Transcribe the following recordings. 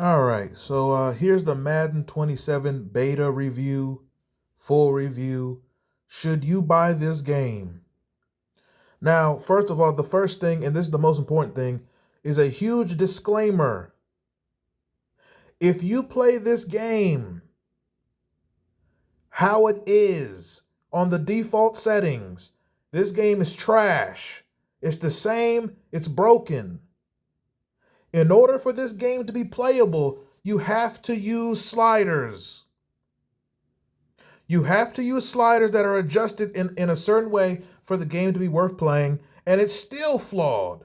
All right, so here's the Madden 27 beta review, full review. Should you buy this game? Now, first of all, the first thing, and this is the most important thing, is a huge disclaimer. If you play this game how it is on the default settings, this game is trash. It's the same, it's broken. In order for this game to be playable, you have to use sliders. You have to use sliders that are adjusted in a certain way for the game to be worth playing, and it's still flawed.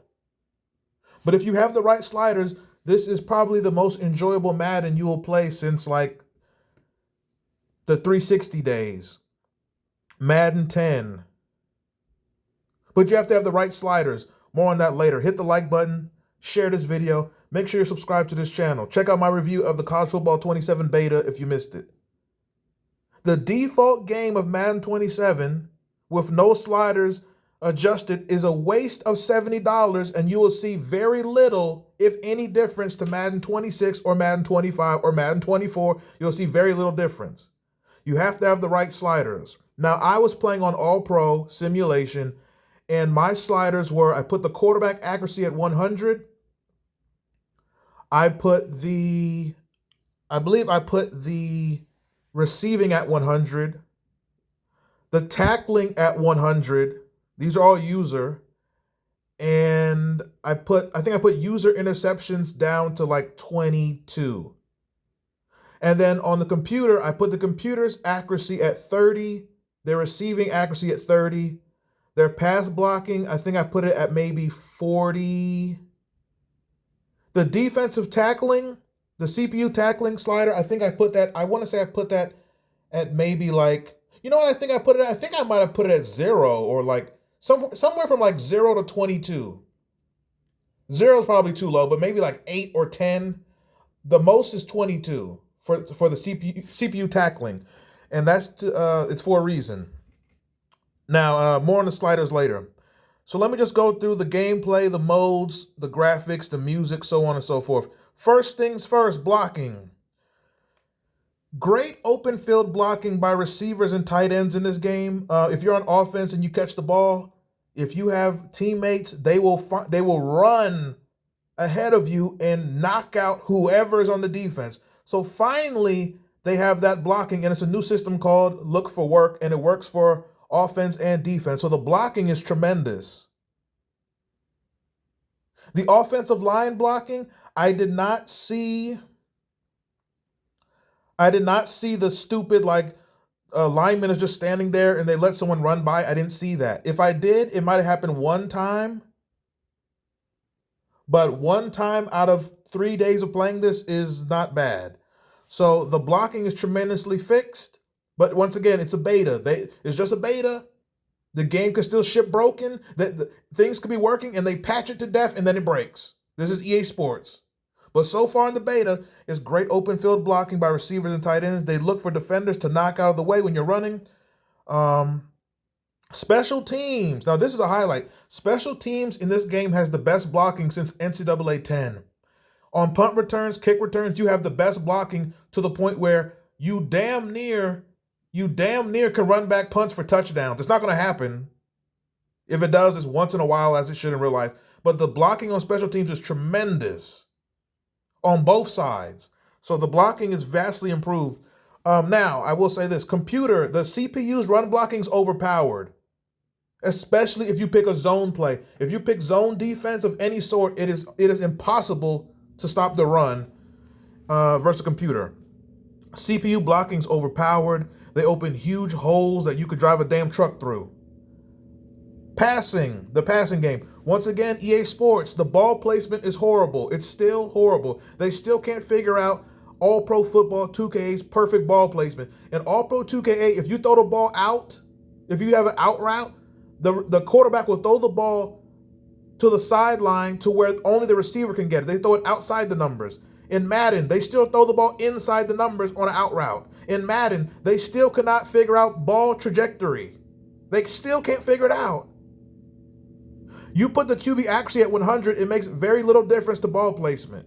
But if you have the right sliders, this is probably the most enjoyable Madden you will play since like the 360 days. Madden 10. But you have to have the right sliders. More on that later. Hit the like button, share this video, make sure you're subscribed to this channel. Check out my review of the College Football 27 beta if you missed it. The default game of Madden 27 with no sliders adjusted is a waste of $70, and you will see very little, if any, difference to Madden 26 or Madden 25 or Madden 24. You'll see very little difference. You have to have the right sliders. Now, I was playing on All Pro simulation, and my sliders were, I put the quarterback accuracy at 100. I believe I put the receiving at 100, the tackling at 100. These are all user. And I think I put user interceptions down to like 22. And then on the computer, I put the computer's accuracy at 30, their receiving accuracy at 30, their pass blocking, I think I put it at maybe 40. The defensive tackling, the CPU tackling slider, I think I put that, I want to say I put that at maybe like, you know what I think I put it at? I think I might have put it at 0 or like somewhere from like 0 to 22. 0 is probably too low, but maybe like 8 or 10. The most is 22 for the CPU tackling, and that's it's for a reason. Now, more on the sliders later. So let me just go through the gameplay, the modes, the graphics, the music, so on and so forth. First things first, blocking. Great open field blocking by receivers and tight ends in this game. If you're on offense and you catch the ball, if you have teammates, they will run ahead of you and knock out whoever is on the defense. So finally, they have that blocking, and it's a new system called Look for Work, and it works for offense and defense. So the blocking is tremendous. The offensive line blocking, I did not see the stupid like lineman is just standing there and they let someone run by. I didn't see that. If I did, it might have happened one time. But one time out of 3 days of playing this is not bad. So the blocking is tremendously fixed. But once again, it's a beta. It's just a beta. The game could still ship broken. Things could be working, and they patch it to death, and then it breaks. This is EA Sports. But so far in the beta, it's great open field blocking by receivers and tight ends. They look for defenders to knock out of the way when you're running. Special teams. Now, this is a highlight. Special teams in this game has the best blocking since NCAA 10. On punt returns, kick returns, you have the best blocking to the point where you damn near can run back punts for touchdowns. It's not going to happen. If it does, it's once in a while, as it should in real life. But the blocking on special teams is tremendous on both sides. So the blocking is vastly improved. Now, I will say this. Computer, the CPU's run blocking is overpowered, especially if you pick a zone play. If you pick zone defense of any sort, it is impossible to stop the run versus a computer. CPU blocking is overpowered. They open huge holes that you could drive a damn truck through. Passing, the passing game. Once again, EA Sports, the ball placement is horrible. It's still horrible. They still can't figure out All Pro Football 2K's perfect ball placement. In All Pro 2K8, if you throw the ball out, if you have an out route, the quarterback will throw the ball to the sideline to where only the receiver can get it. They throw it outside the numbers. In Madden, they still throw the ball inside the numbers on an out route. In Madden, they still cannot figure out ball trajectory. They still can't figure it out. You put the QB accuracy at 100, it makes very little difference to ball placement.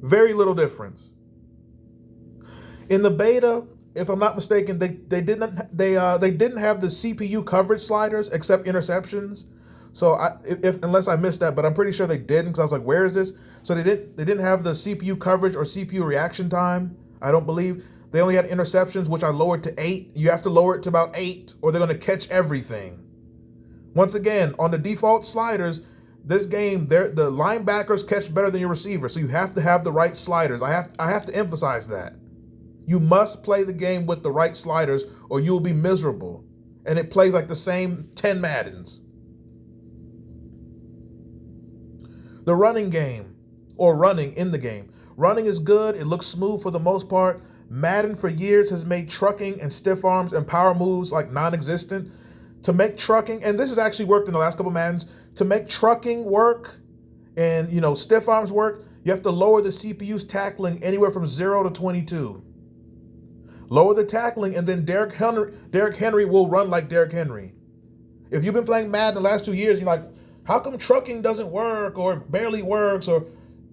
Very little difference. In the beta, if I'm not mistaken, they didn't have the CPU coverage sliders except interceptions. So if unless I missed that, but I'm pretty sure they didn't because I was like, where is this? So they didn't have the CPU coverage or CPU reaction time. I don't believe they only had interceptions, which I lowered to 8. You have to lower it to about 8, or they're going to catch everything. Once again, on the default sliders, this game, the linebackers catch better than your receiver, so you have to have the right sliders. I have to emphasize that. You must play the game with the right sliders, or you'll be miserable. And it plays like the same 10 Maddens. The running game, or running in the game. Running is good. It looks smooth for the most part. Madden for years has made trucking and stiff arms and power moves like non-existent. To make trucking, and this has actually worked in the last couple of Maddens, to make trucking work and stiff arms work, you have to lower the CPU's tackling anywhere from 0 to 22. Lower the tackling, and then Derrick Henry will run like Derrick Henry. If you've been playing Madden the last 2 years, you're like, how come trucking doesn't work or barely works? Or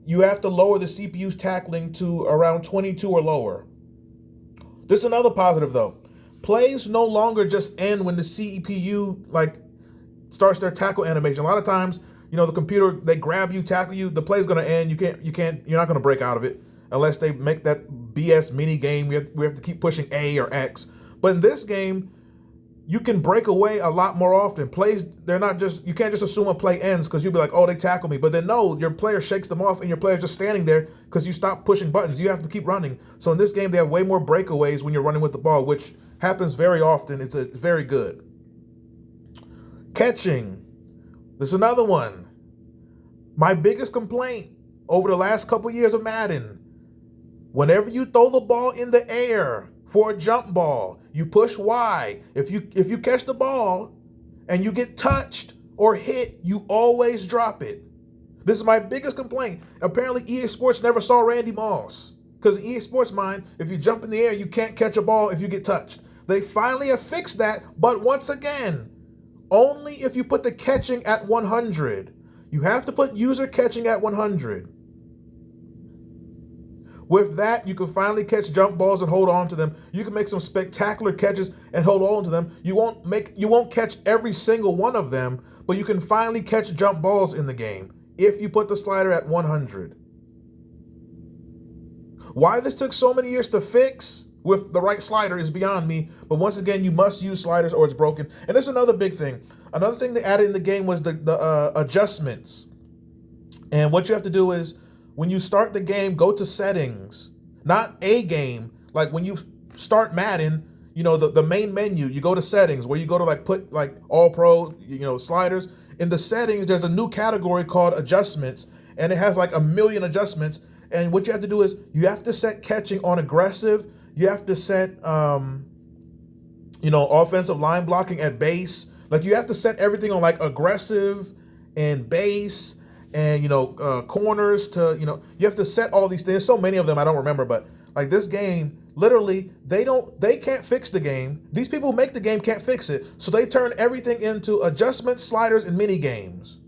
you have to lower the CPU's tackling to around 22 or lower. This is another positive though. Plays no longer just end when the CPU starts their tackle animation. A lot of times, the computer, they grab you, tackle you, the play's gonna end. You're not gonna break out of it unless they make that BS mini game. We have to keep pushing A or X. But in this game, you can break away a lot more often. Plays, you can't just assume a play ends because you'll be like, oh, they tackle me. But then no, your player shakes them off and your player's just standing there because you stop pushing buttons. You have to keep running. So in this game, they have way more breakaways when you're running with the ball, which happens very often. It's very good. Catching. This is another one. My biggest complaint over the last couple years of Madden. Whenever you throw the ball in the air for a jump ball, you push Y. If you catch the ball and you get touched or hit, you always drop it. This is my biggest complaint. Apparently EA Sports never saw Randy Moss. Because in EA Sports mind, if you jump in the air, you can't catch a ball if you get touched. They finally have fixed that, but once again, only if you put the catching at 100. You have to put user catching at 100. With that, you can finally catch jump balls and hold on to them. You can make some spectacular catches and hold on to them. You won't catch every single one of them, but you can finally catch jump balls in the game if you put the slider at 100. Why this took so many years to fix with the right slider is beyond me, but once again, you must use sliders or it's broken. And this is another big thing. Another thing they added in the game was the adjustments. And what you have to do is, when you start the game, go to settings, not a game. Like when you start Madden, the main menu, you go to settings where you go to put all pro, sliders. In the settings, there's a new category called adjustments, and it has a million adjustments. And what you have to do is you have to set catching on aggressive. You have to set, offensive line blocking at base. You have to set everything on aggressive and base. And corners to you have to set all these things. So many of them I don't remember, but this game, literally they can't fix the game. These people who make the game can't fix it, so they turn everything into adjustments, sliders, and mini games.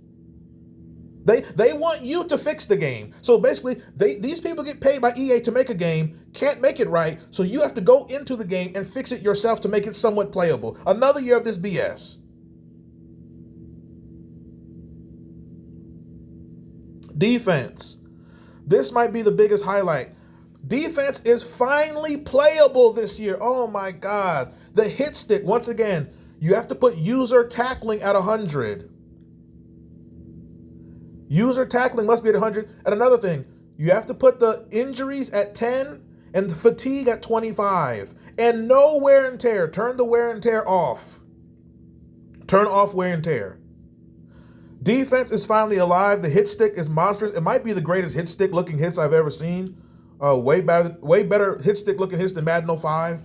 They want you to fix the game. So basically, these people get paid by EA to make a game, can't make it right, so you have to go into the game and fix it yourself to make it somewhat playable. Another year of this BS. Defense. This might be the biggest highlight. Defense is finally playable this year. Oh my God. The hit stick, once again, you have to put user tackling at 100. User tackling must be at 100. And another thing, you have to put the injuries at 10 and the fatigue at 25. And no wear and tear. Turn the wear and tear off. Turn off wear and tear. Defense is finally alive. The hit stick is monstrous. It might be the greatest hit stick looking hits I've ever seen. Way better hit stick looking hits than Madden 05.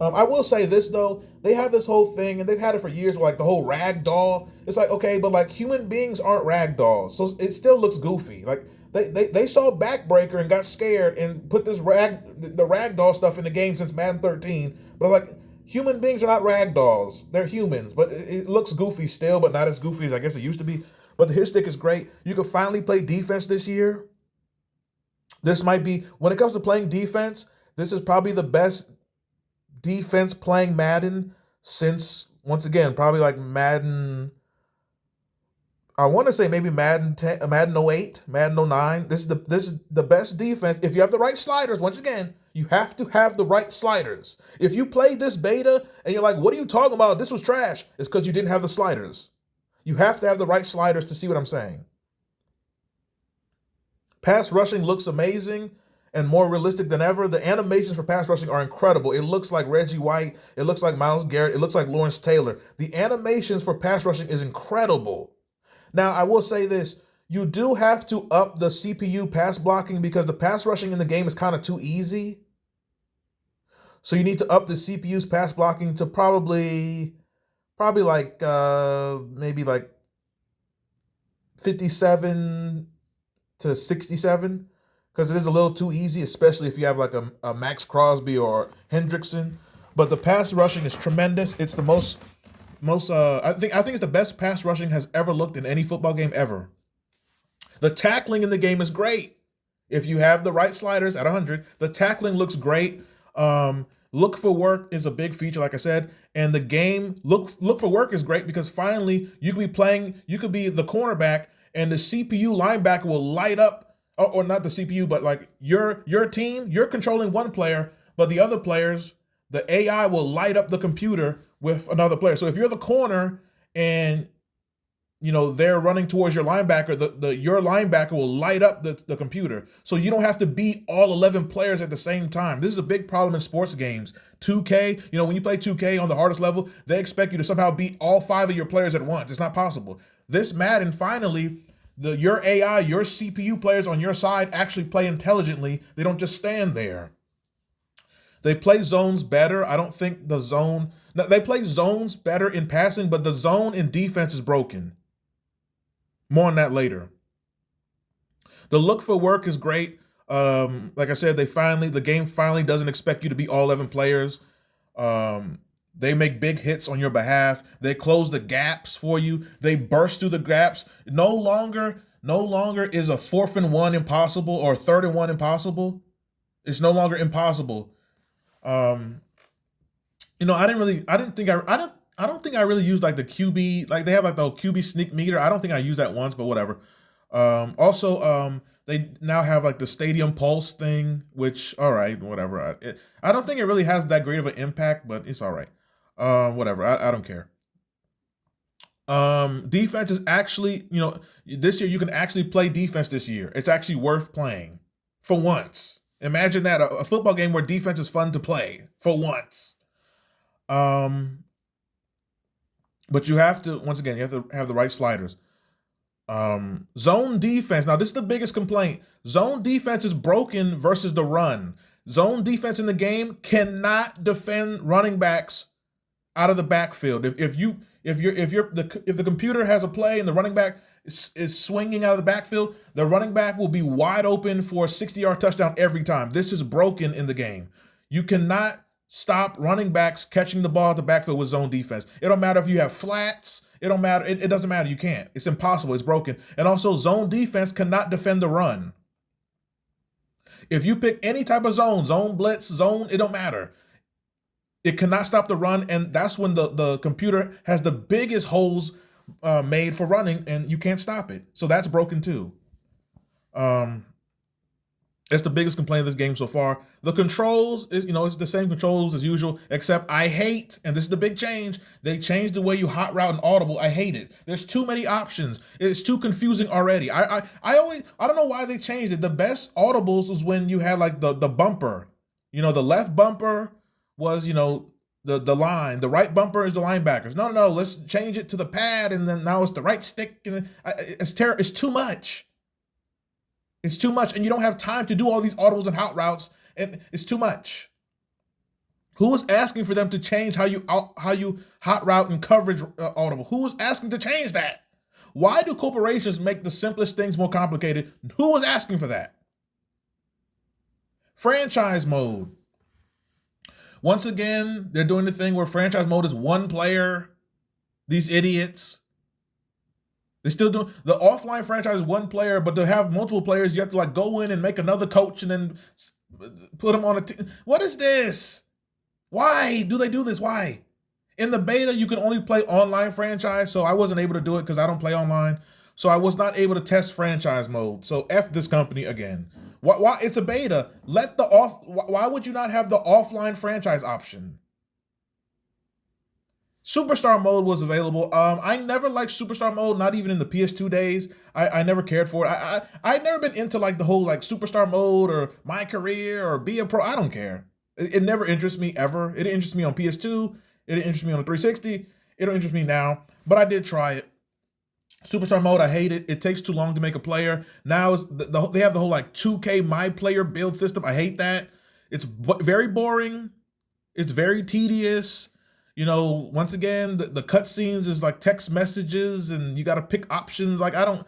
I will say this though, they have this whole thing, and they've had it for years, the whole rag doll. It's okay, but human beings aren't rag dolls, so it still looks goofy. They saw Backbreaker and got scared and put the rag doll stuff in the game since Madden 13. But human beings are not rag dolls. They're humans, but it looks goofy still, but not as goofy as I guess it used to be. But the hit stick is great. You can finally play defense this year. This might be, when it comes to playing defense, this is probably the best defense playing Madden since, once again, probably like Madden. I want to say maybe Madden 10, Madden '08, Madden '09. This is the best defense. If you have the right sliders, once again, you have to have the right sliders. If you played this beta and you're like, what are you talking about? This was trash. It's because you didn't have the sliders. You have to have the right sliders to see what I'm saying. Pass rushing looks amazing and more realistic than ever. The animations for pass rushing are incredible. It looks like Reggie White. It looks like Myles Garrett. It looks like Lawrence Taylor. The animations for pass rushing is incredible. Now, I will say this. You do have to up the CPU pass blocking because the pass rushing in the game is kind of too easy. So you need to up the CPU's pass blocking to probably like maybe like 57 to 67 because it is a little too easy, especially if you have like a Max Crosby or Hendrickson. But the pass rushing is tremendous. It's the most I think it's the best pass rushing has ever looked in any football game ever. The tackling in the game is great. If you have the right sliders at 100, the tackling looks great. Look for work is a big feature, like I said, and the game look for work is great because finally you could be playing. You could be the cornerback, and the CPU linebacker will light up, or not the CPU, but like your team. You're controlling one player, but the other players, the AI will light up the computer with another player. So if you're the corner and they're running towards your linebacker, your linebacker will light up the computer. So you don't have to beat all 11 players at the same time. This is a big problem in sports games. 2K, when you play 2K on the hardest level, they expect you to somehow beat all 5 of your players at once. It's not possible. This Madden, finally, your AI, your CPU players on your side actually play intelligently. They don't just stand there. They play zones better. I don't think the zone, no, they play zones better in passing, but the zone in defense is broken. More on that later. The look for work is great. Like I said, the game finally doesn't expect you to be all 11 players. They make big hits on your behalf. They close the gaps for you. They burst through the gaps. No longer is a 4th and 1 impossible or 3rd and 1 impossible. It's no longer impossible. I don't think I really used like the QB, like they have like the QB sneak meter. I don't think I used that once, but whatever. Also, they now have like the stadium pulse thing, which, all right, whatever. I don't think it really has that great of an impact, but it's all right. Whatever. I don't care. Defense is actually, this year you can actually play defense this year. It's actually worth playing for once. Imagine that, a football game where defense is fun to play for once. But you have to, once again, you have to have the right sliders. Zone defense. Now, this is the biggest complaint. Zone defense is broken versus the run. Zone defense in the game cannot defend running backs out of the backfield. If the computer has a play and the running back is swinging out of the backfield, the running back will be wide open for a 60-yard touchdown every time. This is broken in the game. You cannot stop running backs catching the ball at the backfield with zone defense. It don't matter if you have flats. It don't matter. It doesn't matter. You can't. It's impossible. It's broken. And also, zone defense cannot defend the run. If you pick any type of zone blitz, zone, it don't matter. It cannot stop the run, and that's when the computer has the biggest holes made for running, and you can't stop it. So that's broken too. It's the biggest complaint of this game so far. The controls is, it's the same controls as usual, except I hate, and this is the big change, they changed the way you hot route and audible. I hate it. There's too many options. It's too confusing already. I don't know why they changed it. The best audibles was when you had like the bumper. The left bumper was, the line. The right bumper is the linebackers. No, let's change it to the pad, and then now it's the right stick. And it's terrible. It's too much. It's too much, and you don't have time to do all these audibles and hot routes, and it's too much. Who is asking for them to change how you hot route and coverage audible? Who is asking to change that? Why do corporations make the simplest things more complicated? Who was asking for that? Franchise mode. Once again, they're doing the thing where franchise mode is one player. These idiots. They still do the offline franchise one player, but to have multiple players, you have to like go in and make another coach and then put them on a team. What is this? Why do they do this? Why? In the beta, you can only play online franchise, so I wasn't able to do it because I don't play online. So I was not able to test franchise mode. So F this company again. Why? It's a beta. Why would you not have the offline franchise option? Superstar mode was available. I never liked Superstar mode, not even in the PS2 days. I never cared for it. I've never been into like the whole like Superstar mode or my career or be a pro. I don't care. It never interests me ever. It interests me on PS2. It interests me on the 360. It don't interest me now, but I did try it. Superstar mode, I hate it. It takes too long to make a player. Now they have the whole like 2K my player build system. I hate that. It's very boring. It's very tedious. You know, once again, the cutscenes is like text messages and you got to pick options. Like I don't,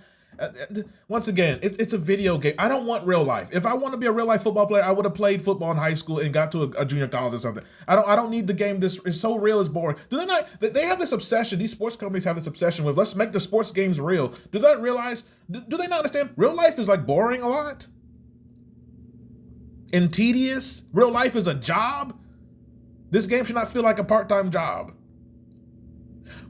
once again, it's a video game. I don't want real life. If I want to be a real life football player, I would have played football in high school and got to a junior college or something. I don't need the game. This is so real, it's boring. Do they not, they have this obsession. These sports companies have this obsession with let's make the sports games real. Do they realize, do they not understand real life is like boring a lot? And tedious? Real life is a job? This game should not feel like a part-time job.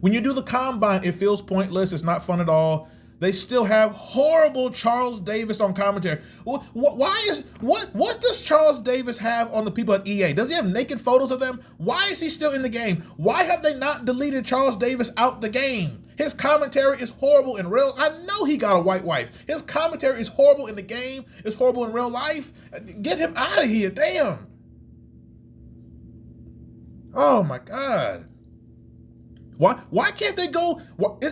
When you do the combine, it feels pointless. It's not fun at all. They still have horrible Charles Davis on commentary. What does Charles Davis have on the people at EA? Does he have naked photos of them? Why is he still in the game? Why have they not deleted Charles Davis out the game? His commentary is horrible in real. I know he got a white wife. His commentary is horrible in the game. It's horrible in real life. Get him out of here, damn. Oh my God. Why can't they go?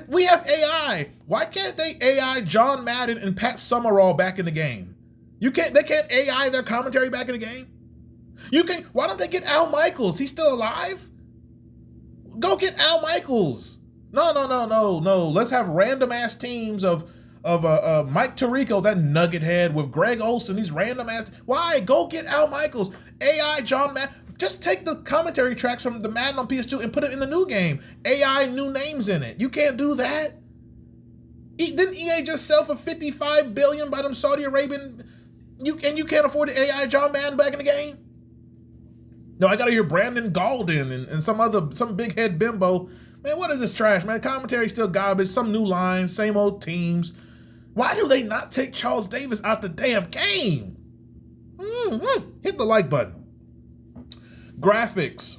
We have AI. Why can't they AI John Madden and Pat Summerall back in the game? They can't AI their commentary back in the game? Why don't they get Al Michaels? He's still alive? Go get Al Michaels. No. Let's have random ass teams of Mike Tirico, that nugget head, with Greg Olson, these random ass. Why? Go get Al Michaels. AI John Madden. Just take the commentary tracks from the Madden on PS2 and put it in the new game. AI new names in it. You can't do that. Didn't EA just sell for $55 billion by them Saudi Arabian? You can't afford the AI John Madden back in the game? No, I gotta hear Brandon Gaulden and some big head bimbo. Man, what is this trash, man? Commentary still garbage, some new lines, same old teams. Why do they not take Charles Davis out the damn game? Hit the like button. Graphics.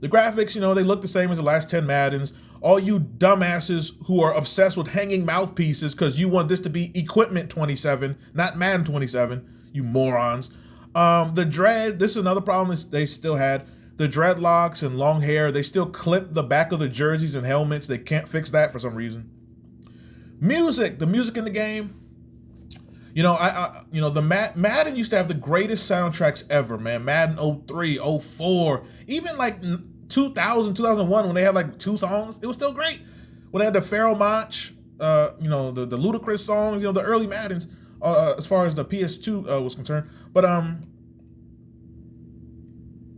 The graphics, they look the same as the last 10 Maddens. All you dumbasses who are obsessed with hanging mouthpieces because you want this to be Equipment 27, not Madden 27, you morons. The dread, this is another problem they still had. The dreadlocks and long hair, they still clip the back of the jerseys and helmets. They can't fix that for some reason. Music, the music in the game. The Madden used to have the greatest soundtracks ever, man. Madden 03, 04, even like 2000, 2001 when they had like 2 songs, it was still great. When they had the Pharaoh Monch, the Ludacris songs, the early Maddens, as far as the PS2 was concerned. But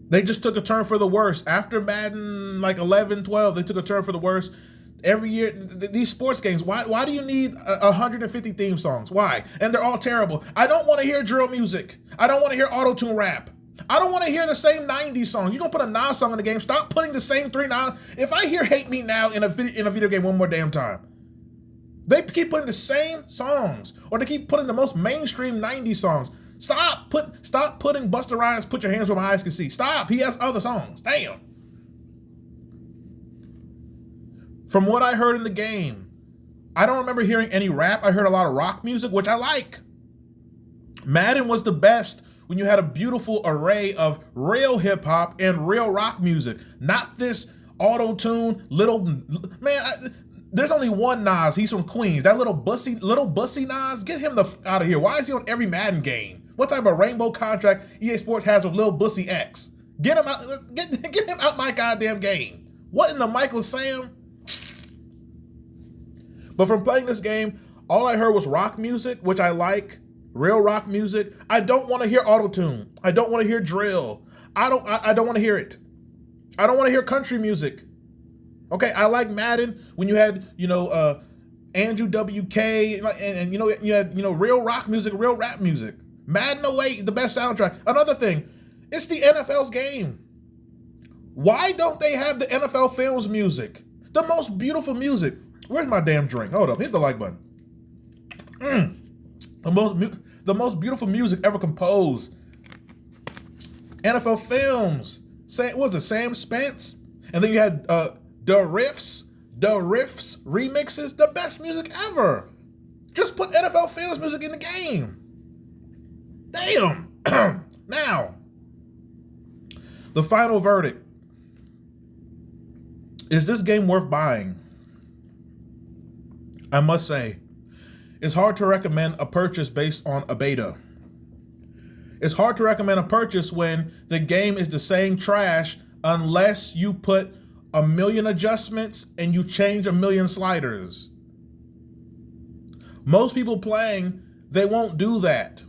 they just took a turn for the worse. After Madden like 11, 12, they took a turn for the worse. Every year, these sports games, why do you need 150 theme songs? Why? And they're all terrible. I don't want to hear drill music. I don't want to hear auto-tune rap. I don't want to hear the same 90s songs. You're going to put a Nas song in the game. Stop putting the same 3 Nas. If I hear Hate Me Now in a video game one more damn time, they keep putting the same songs, or they keep putting the most mainstream 90s songs. Stop putting Busta Rhymes' Put Your Hands Where My Eyes Can See. Stop. He has other songs. Damn. From what I heard in the game, I don't remember hearing any rap. I heard a lot of rock music, which I like. Madden was the best when you had a beautiful array of real hip hop and real rock music, not this auto-tune there's only one Nas. He's from Queens. That little bussy Nas, get him out of here. Why is he on every Madden game? What type of rainbow contract EA Sports has with Lil Bussy X? Get him out. Get him out my goddamn game. What in the Michael Sam? But from playing this game, all I heard was rock music, which I like, real rock music. I don't want to hear auto-tune. I don't want to hear drill. I don't want to hear it. I don't want to hear country music. Okay, I like Madden when you had, Andrew WK, and you had real rock music, real rap music. Madden '08, the best soundtrack. Another thing, it's the NFL's game. Why don't they have the NFL Films music? The most beautiful music. Where's my damn drink? Hold up, hit the like button. The most beautiful music ever composed. NFL Films. What was it, Sam Spence? And then you had the riffs remixes, the best music ever. Just put NFL Films music in the game. Damn. Now, the final verdict. Is this game worth buying? I must say, it's hard to recommend a purchase based on a beta. It's hard to recommend a purchase when the game is the same trash unless you put 1 million adjustments and you change 1 million sliders. Most people playing, they won't do that.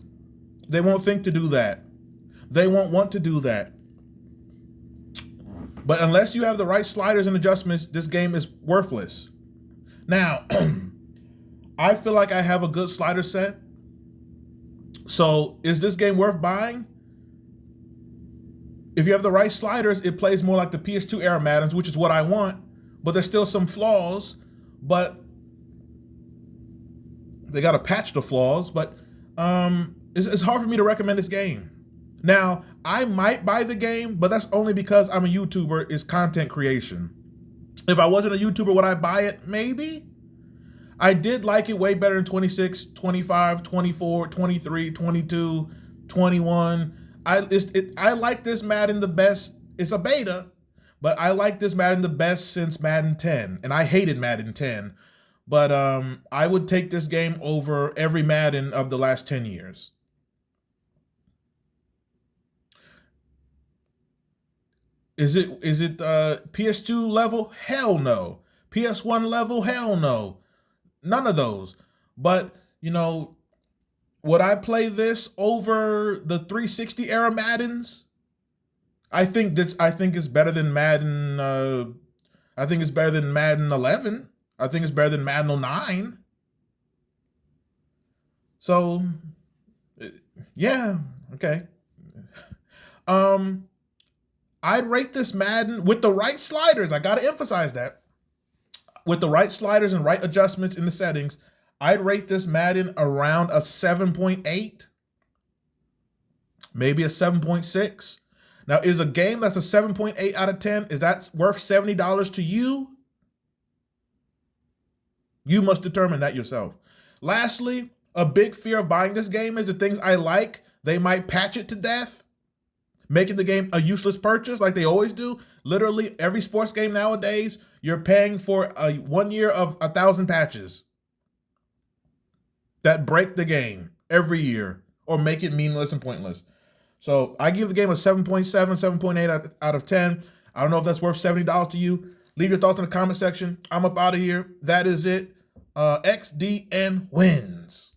They won't think to do that. They won't want to do that. But unless you have the right sliders and adjustments, this game is worthless. Now, I feel like I have a good slider set. So is this game worth buying? If you have the right sliders, it plays more like the PS2 era Maddens, which is what I want. But there's still some flaws. But they got to patch the flaws. But it's hard for me to recommend this game. Now, I might buy the game, but that's only because I'm a YouTuber. It's content creation. If I wasn't a YouTuber, would I buy it? Maybe. I did like it way better than 26, 25, 24, 23, 22, 21. I like this Madden the best. It's a beta, but I like this Madden the best since Madden 10. And I hated Madden 10. But I would take this game over every Madden of the last 10 years. Is it PS2 level? Hell no. PS1 level? Hell no. None of those. But, would I play this over the 360 era Maddens? I think it's better than Madden. I think it's better than Madden 11. I think it's better than Madden 09. So, yeah, okay. I'd rate this Madden with the right sliders. I got to emphasize that. With the right sliders and right adjustments in the settings, I'd rate this Madden around a 7.8, maybe a 7.6. Now, is a game that's a 7.8 out of 10, is that worth $70 to you? You must determine that yourself. Lastly, a big fear of buying this game is the things I like, they might patch it to death, making the game a useless purchase like they always do. Literally every sports game nowadays, you're paying for 1 year of 1,000 patches that break the game every year or make it meaningless and pointless. So I give the game a 7.7, 7.8 out of 10. I don't know if that's worth $70 to you. Leave your thoughts in the comment section. I'm up out of here. That is it. XDN wins.